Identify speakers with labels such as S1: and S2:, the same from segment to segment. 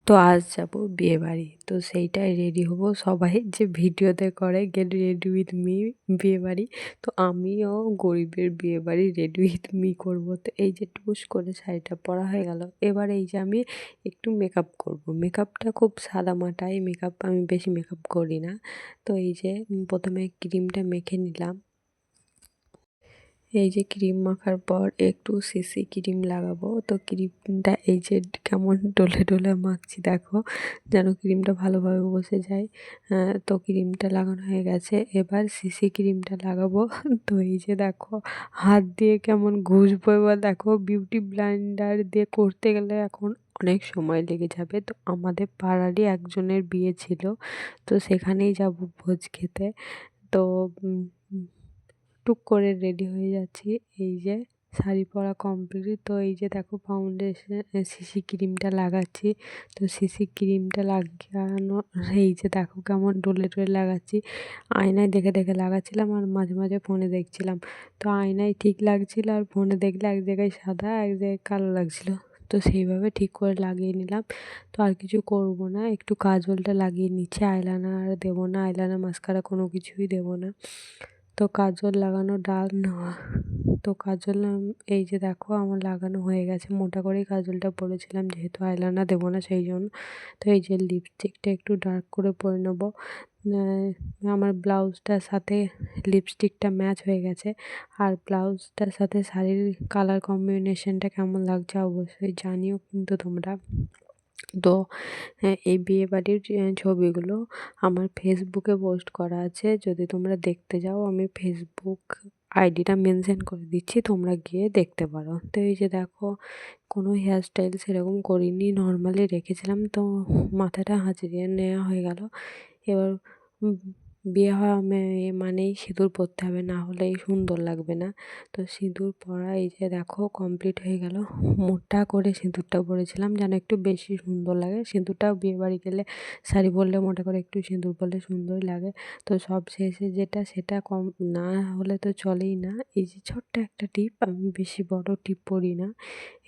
S1: তো আজ যাব বিয়েবাড়ি। তো সেইটাই রেডি হব। সবাই যে ভিডিওতে করে গেট রেডি উইথ মি বিয়েবাড়ি। তো আমিও গরিবের বিয়েবাড়ি রেডি উইথ মি করব। তো এই যে টুস করে শাড়িটা পরা হয়ে গেল। এবার এই যে আমি একটু মেকআপ করব। মেকআপটা খুব সাদামাটাই মেকআপ, আমি বেশি মেকআপ করি না। তো এই যে প্রথমে ক্রিমটা মেখে নিলাম। এই যে ক্রিম মাখার পর একটু সিসি ক্রিম লাগাবো। তো ক্রিমটা এই যে কেমন ডলে ডলে মাখছি দেখো, যেন ক্রিমটা ভালোভাবে বসে যায়। তো ক্রিমটা লাগানো হয়ে গেছে, এবার সিসি ক্রিমটা লাগাবো। তো এই যে দেখো হাত দিয়ে কেমন ঘষবো। এবার দেখো বিউটি ব্লেন্ডার দিয়ে করতে গেলে এখন অনেক সময় লেগে যাবে। তো আমাদের পাড়ারই একজনের বিয়ে ছিল, তো সেখানেই যাব ভোজ খেতে। তো টুক করে রেডি হয়ে যাচ্ছি। এই যে শাড়ি পরা কমপ্লিট। তো এই যে দেখো ফাউন্ডেশন সিসি ক্রিমটা লাগাচ্ছি। তো সিসি ক্রিমটা লাগানো, এই যে দেখো কেমন ডলে ডলে লাগাচ্ছি। আয়নায় দেখে দেখে লাগাচ্ছিলাম আর মাঝে মাঝে ফোনে দেখছিলাম। তো আয়নায় ঠিক লাগছিল আর ফোনে দেখলে এক জায়গায় সাদা এক জায়গায় কালো লাগছিল। তো সেইভাবে ঠিক করে লাগিয়ে নিলাম। তো আর কিছু করব না, একটু কাজলটা লাগিয়ে নিচ্ছি। আইলাইনার দেবো না, আইলাইনার মাস্কারা কোনো কিছুই দেবো না। তো কাজল লাগানো ডান নেওয়া। তো কাজল এই যে দেখো আমার লাগানো হয়ে গেছে। মোটা করেই কাজলটা পরেছিলাম, যেহেতু আইলাইনার দেবো না সেই জন্য। তো এই যে লিপস্টিকটা একটু ডার্ক করে পরে নেবো। আমার ব্লাউজটার সাথে লিপস্টিকটা ম্যাচ হয়ে গেছে। আর ব্লাউজটার সাথে শাড়ির কালার কম্বিনেশনটা কেমন লাগছে অবশ্যই জানিও কিন্তু তোমরা। তো এই বিয়েবাড়ির ছবিগুলো আমার ফেসবুকে পোস্ট করা আছে। যদি তোমরা দেখতে যাও আমি ফেসবুক আইডিটা মেনশন করে দিচ্ছি, তোমরা গিয়ে দেখতে পারো। তো এই যে দেখো কোনো হেয়ারস্টাইল সেরকম করিনি, নর্মালি রেখেছিলাম। তো মাথাটা হাঁচড়িয়ে নেওয়া হয়ে গেল। এবার বিয়ে হওয়া মেয়ে মানেই সিঁদুর পরতে হবে, না হলে সুন্দর লাগবে না। তো সিঁদুর পরা এই যে দেখো কমপ্লিট হয়ে গেল। মোটা করে সিঁদুরটা পরেছিলাম যেন একটু বেশি সুন্দর লাগে। সিঁদুরটাও বিয়েবাড়ি গেলে শাড়ি পরলে মোটা করে একটু সিঁদুর পরলে সুন্দরই লাগে। তো সব শেষে যেটা সেটা কম না হলে তো চলেই না। এই যে ছোট্ট একটা টিপ, আমি বেশি বড় টিপ পরি না।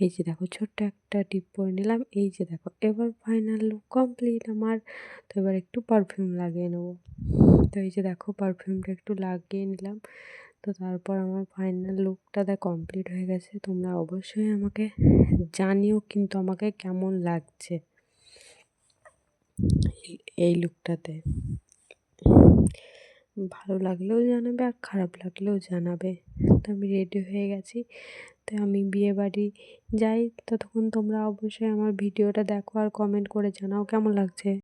S1: এই যে দেখো ছোট্ট একটা টিপ পরে নিলাম। এই যে দেখো এবার ফাইনাল লুক কমপ্লিট আমার। তো এবার একটু পারফিউম লাগিয়ে নেবো। তো এই যে দেখো পারফিউমটা একটু লাগিয়ে নিলাম। তো তারপর আমার ফাইনাল লুকটা কমপ্লিট হয়ে গেছে। তোমরা অবশ্যই আমাকে জানিও কিন্তু আমাকে কেমন লাগছে এই লুকটাতে। ভালো লাগলেও জানাবে আর খারাপ লাগলেও জানাবে। তো আমি রেডি হয়ে গেছি। তো আমি বিয়েবাড়ি যাই, ততক্ষণ তোমরা অবশ্যই আমার ভিডিওটা দেখো আর কমেন্ট করে জানাও কেমন লাগছে।